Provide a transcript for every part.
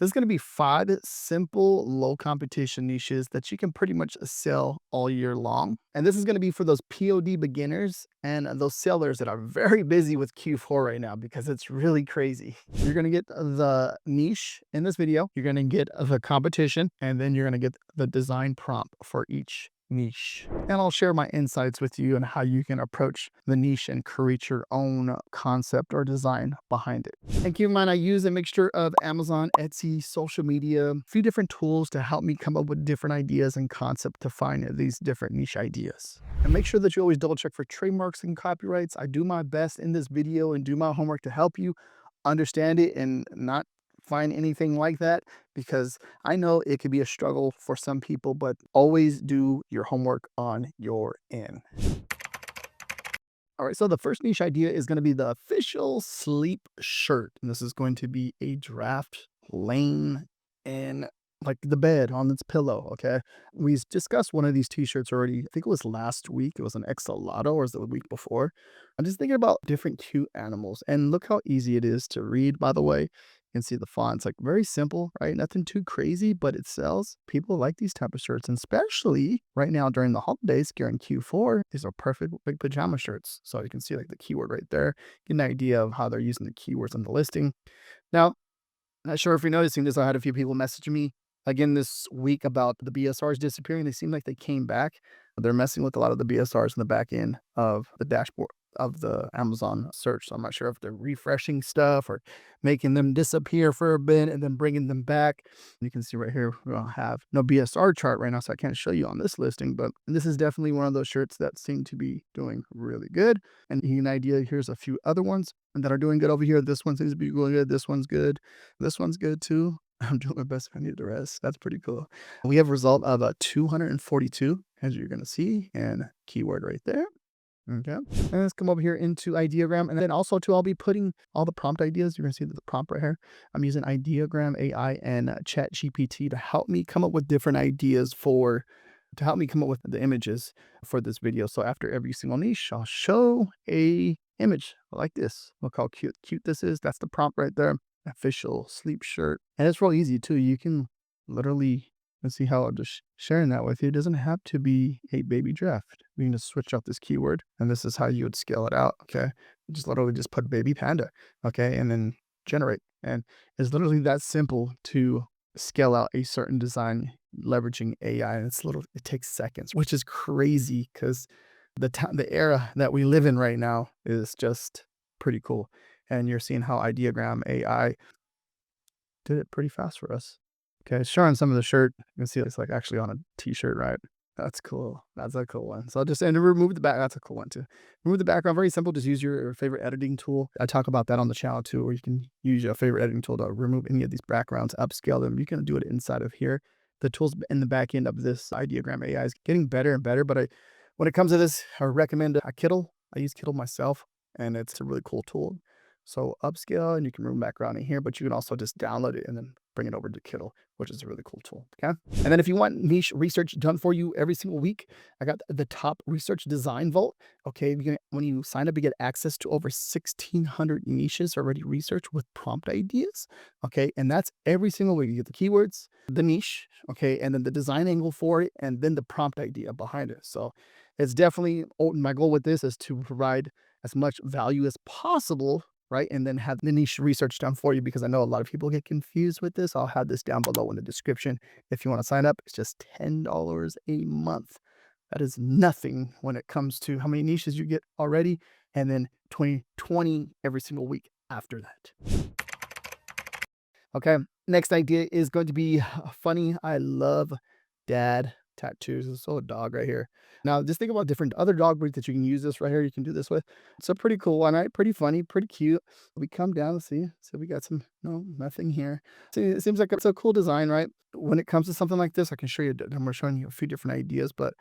There's going to be 5 simple, low competition niches that you can pretty much sell all year long. And this is going to be for those POD beginners and those sellers that are very busy with Q4 right now because it's really crazy. You're going to get the niche in this video, you're going to get the competition, and then you're going to get the design prompt for each niche. And I'll share my insights with you on how you can approach the niche and create your own concept or design behind it. And keep in mind, I use a mixture of Amazon, Etsy, social media, a few different tools to help me come up with different ideas and concept to find these different niche ideas. And make sure that you always double check for trademarks and copyrights. I do my best in this video and do my homework to help you understand it and not find anything like that, because I know it could be a struggle for some people, but always do your homework on your end. All right, so the first niche idea is going to be the official sleep shirt. And this is going to be a draft laying in like the bed on its pillow. Okay. We discussed one of these t-shirts already. I think it was last week. It was an Exolado, or was it the week before? I'm just thinking about different cute animals. And look how easy it is to read, by the way. You can see the font's like very simple, right? Nothing too crazy, but it sells. People like these type of shirts, and especially right now during the holidays, during Q4, these are perfect big pajama shirts. So you can see like the keyword right there. Get an idea of how they're using the keywords on the listing. Now, not sure if you're noticing this. I had a few people message me again this week about the BSRs disappearing. They seem like they came back. They're messing with a lot of the BSRs in the back end of the dashboard of the Amazon search. So I'm not sure if they're refreshing stuff or making them disappear for a bit and then bringing them back. You can see right here, we don't have no BSR chart right now, so I can't show you on this listing, but this is definitely one of those shirts that seem to be doing really good. And you get an idea, here's a few other ones that are doing good over here. This one seems to be really good. This one's good. This one's good too. I'm doing my best if I need the rest. That's pretty cool. We have a result of 242, as you're going to see, and keyword right there. Okay. And let's come over here into Ideogram. And then also too, I'll be putting all the prompt ideas. You're going to see the prompt right here. I'm using Ideogram AI and Chat GPT to help me come up with different ideas to help me come up with the images for this video. So after every single niche, I'll show a image like this. Look how cute this is. That's the prompt right there. Official sleep shirt. And it's real easy too. You can literally, let's see how I'm just sharing that with you. It doesn't have to be a baby draft. We can just switch out this keyword, and this is how you would scale it out. Okay. Just literally just put baby panda. Okay. And then generate. And it's literally that simple to scale out a certain design leveraging AI. And it takes seconds, which is crazy because the era that we live in right now is just pretty cool. And you're seeing how Ideogram AI did it pretty fast for us. Okay, showing some of the shirt. You can see it's like actually on a t-shirt, right? That's cool. That's a cool one. So I'll just, and remove the back. That's a cool one too. Remove the background. Very simple. Just use your favorite editing tool. I talk about that on the channel too, where you can use your favorite editing tool to remove any of these backgrounds, upscale them. You can do it inside of here. The tools in the back end of this Ideogram AI is getting better and better. But when it comes to this, I recommend a Kittle. I use Kittle myself, and it's a really cool tool. So upscale, and you can remove background in here, but you can also just download it and then bring it over to Kittle, which is a really cool tool. Okay. And then if you want niche research done for you every single week, I got the top research design vault. Okay. When you sign up, you get access to over 1,600 niches already researched with prompt ideas. Okay. And that's every single week. You get the keywords, the niche. Okay. And then the design angle for it, and then the prompt idea behind it. So it's definitely, my goal with this is to provide as much value as possible, right? And then have the niche research done for you, because I know a lot of people get confused with this. I'll have this down below in the description. If you want to sign up, it's just $10 a month. That is nothing when it comes to how many niches you get already, and then 20 every single week after that. Okay, next idea is going to be funny. I love dad tattoos. There's a dog right here. Now, just think about different other dog breeds that you can use this right here. You can do this with. It's a pretty cool one, right? Pretty funny, pretty cute. We come down, see, so we got some, no, nothing here. See, it seems like it's a cool design, right? When it comes to something like this, I can show you, I'm showing you a few different ideas, but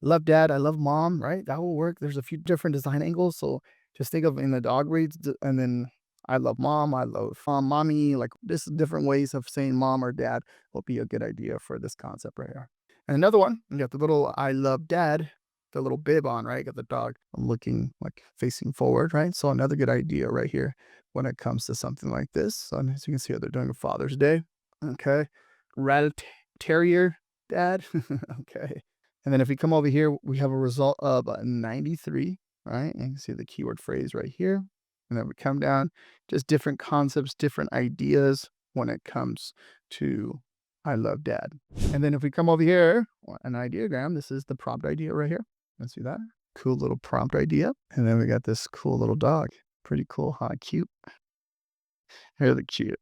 love dad, I love mom, right? That will work. There's a few different design angles. So just think of in the dog breeds, and then I love mom, I love mommy, like this different ways of saying mom or dad will be a good idea for this concept right here. And another one, you got the little I love dad, the little bib on, right? You got the dog looking like facing forward, right? So another good idea right here when it comes to something like this. So as you can see, they're doing a Father's Day. Okay. Rat terrier dad. Okay. And then if we come over here, we have a result of 93, right? And you can see the keyword phrase right here. And then we come down, just different concepts, different ideas when it comes to I love dad. And then if we come over here, an ideogram, this is the prompt idea right here. Let's see that. Cool little prompt idea. And then we got this cool little dog. Pretty cool, huh? Cute. Really cute.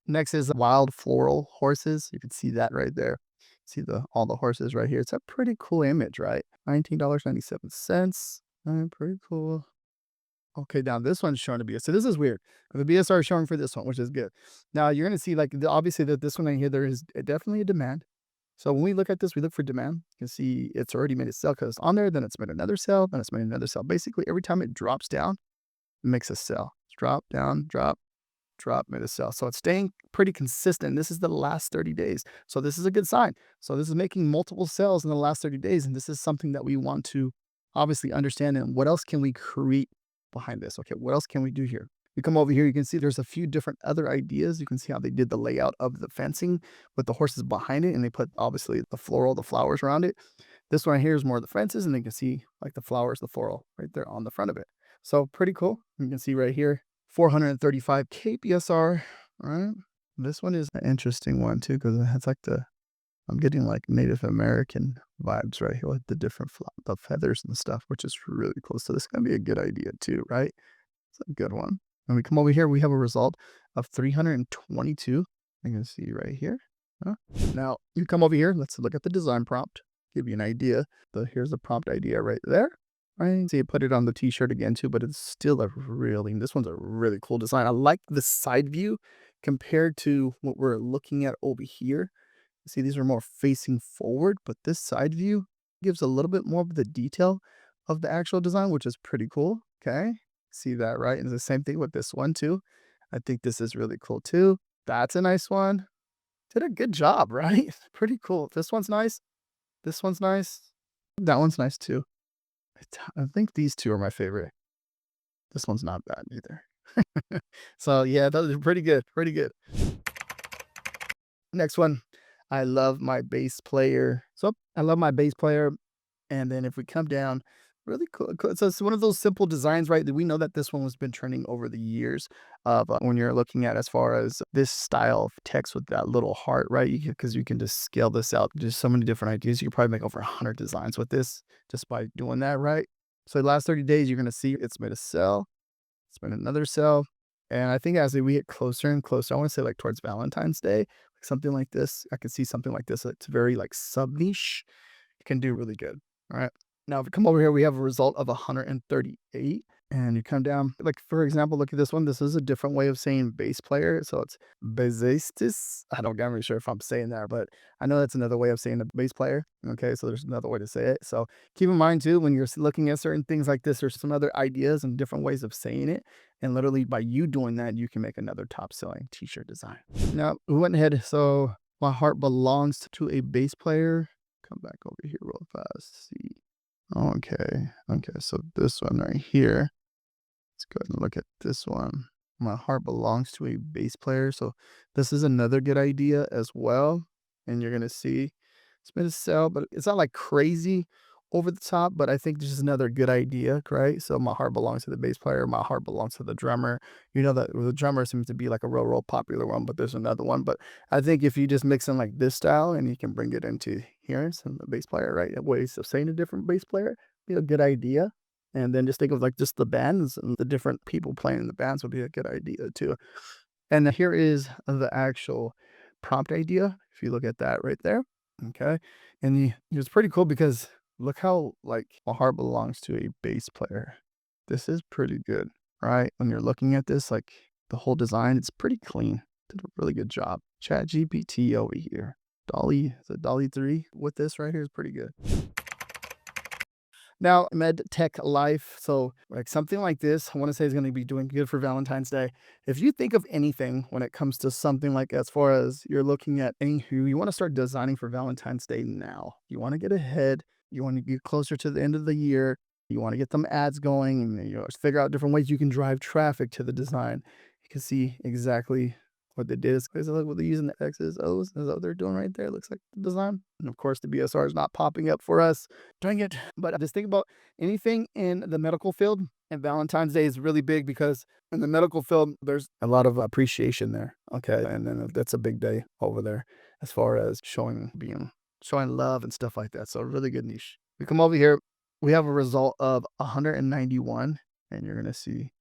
Next is wild floral horses. You can see that right there. See all the horses right here. It's a pretty cool image, right? $19.97. Pretty cool. Okay, now this one's showing a BS. So this is weird. The BSR is showing for this one, which is good. Now you're gonna see like obviously that this one right here, there is definitely a demand. So when we look at this, we look for demand. You can see it's already made a sell because it's on there, then it's made another sell, then it's made another sell. Basically, every time it drops down, it makes a sell. Drop, down, drop, made a sell. So it's staying pretty consistent. This is the last 30 days. So this is a good sign. So this is making multiple sales in the last 30 days. And this is something that we want to obviously understand. And what else can we create behind this? Okay, what else can we do here? You come over here, you can see there's a few different other ideas. You can see how they did the layout of the fencing with the horses behind it. And they put obviously the floral, the flowers around it. This one here is more of the fences. And you can see like the flowers, the floral right there on the front of it. So pretty cool. You can see right here, 435 kpsr. All right. This one is an interesting one too, because it's like I'm getting like Native American vibes right here with the different the feathers and stuff, which is really cool. So this is gonna be a good idea too, right? It's a good one. When we come over here, we have a result of 322. You can see right here. Huh? Now you come over here. Let's look at the design prompt. Give you an idea. Here's the prompt idea right there. Right, see, put it on the t-shirt again too, but it's still this one's a really cool design. I like the side view compared to what we're looking at over here. See, these are more facing forward, but this side view gives a little bit more of the detail of the actual design, which is pretty cool. Okay, see that, right? And the same thing with this one too. I think this is really cool too. That's a nice one. Did a good job, right? Pretty cool. This one's nice. This one's nice. That one's nice too. I think these two are my favorite. This one's not bad either. So yeah, those are pretty good, pretty good. Next one, I love my bass player. So I love my bass player. And then if we come down, really cool. So it's one of those simple designs, right? That we know that this one has been trending over the years of when you're looking at as far as this style of text with that little heart, right? Because you can just scale this out. Just so many different ideas. You could probably make over 100 designs with this just by doing that, right? So the last 30 days, you're going to see it's made a sell. It's made another sell. And I think as we get closer and closer, I want to say like towards Valentine's Day, like something like this, I could see something like this. It's very like sub niche. You can do really good. All right. Now, if we come over here, we have a result of 138. And you come down, like, for example, look at this one. This is a different way of saying bass player. So it's bassistis. I don't get really sure if I'm saying that, but I know that's another way of saying a bass player. Okay. So there's another way to say it. So keep in mind, too, when you're looking at certain things like this, there's some other ideas and different ways of saying it. And literally by you doing that, you can make another top selling t shirt design. Now, we went ahead. So my heart belongs to a bass player. Come back over here real fast. See. Okay. Okay. So this one right here. Let's go ahead and look at this one. My heart belongs to a bass player. So this is another good idea as well. And you're going to see it's been a sell, but it's not like crazy over the top, but I think this is another good idea, right? So my heart belongs to the bass player. My heart belongs to the drummer. You know that the drummer seems to be like a real popular one, but there's another one. But I think if you just mix in like this style and you can bring it into here, some the bass player, right? Ways of saying a different bass player, be a good idea. And then just think of like just the bands and the different people playing in the bands would be a good idea too. And here is the actual prompt idea. If you look at that right there. Okay. And it's pretty cool because look how like my heart belongs to a bass player. This is pretty good, right? When you're looking at this, like the whole design, it's pretty clean. Did a really good job. Chat GPT over here. Dolly, is it Dolly 3 with this right here is pretty good. Now, med tech life. So, like something like this, I want to say is going to be doing good for Valentine's Day. If you think of anything when it comes to something like as far as you're looking at any who you want to start designing for Valentine's Day now, you want to get ahead, you want to get closer to the end of the year, you want to get them ads going, and figure out different ways you can drive traffic to the design. You can see exactly what they did is look what they're using the X's, O's. Is that what they're doing right there? Looks like the design. And of course, the BSR is not popping up for us. Dang it. But just think about anything in the medical field. And Valentine's Day is really big because in the medical field, there's a lot of appreciation there. Okay. And then that's a big day over there as far as showing love and stuff like that. So really good niche. We come over here, we have a result of 191, and you're going to see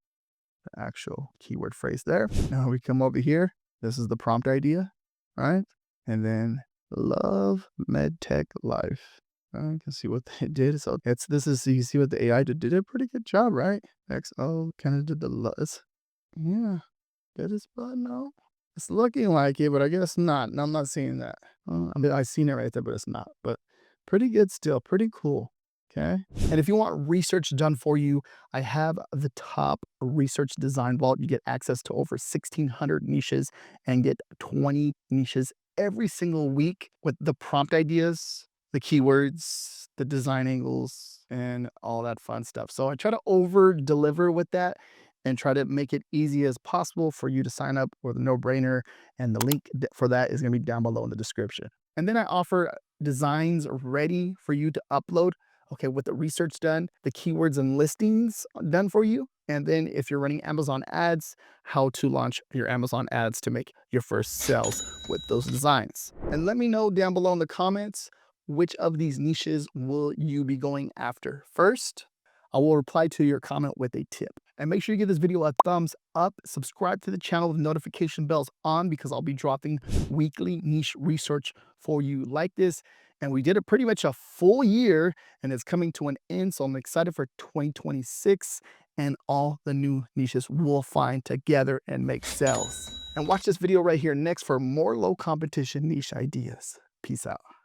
the actual keyword phrase there. Now we come over here. This is the prompt idea, right? And then love medtech life. You can see what they did. So you see what the AI did a pretty good job, right? XO kind of did the luz. Yeah, good as but no. It's looking like it, but I guess not. No, I'm not seeing that. I mean, I seen it right there, but it's not. But pretty good still, pretty cool. Okay. And if you want research done for you, I have the top research design vault. You get access to over 1,600 niches and get 20 niches every single week with the prompt ideas, the keywords, the design angles, and all that fun stuff. So I try to over deliver with that and try to make it easy as possible for you to sign up with a no-brainer. And the link for that is going to be down below in the description. And then I offer designs ready for you to upload. Okay, with the research done, the keywords and listings done for you. And then if you're running Amazon ads, how to launch your Amazon ads to make your first sales with those designs. And let me know down below in the comments, which of these niches will you be going after first? I will reply to your comment with a tip. And make sure you give this video a thumbs up, subscribe to the channel with notification bells on because I'll be dropping weekly niche research for you like this. And we did it pretty much a full year and it's coming to an end. So I'm excited for 2026 and all the new niches we'll find together and make sales. And watch this video right here next for more low competition niche ideas. Peace out.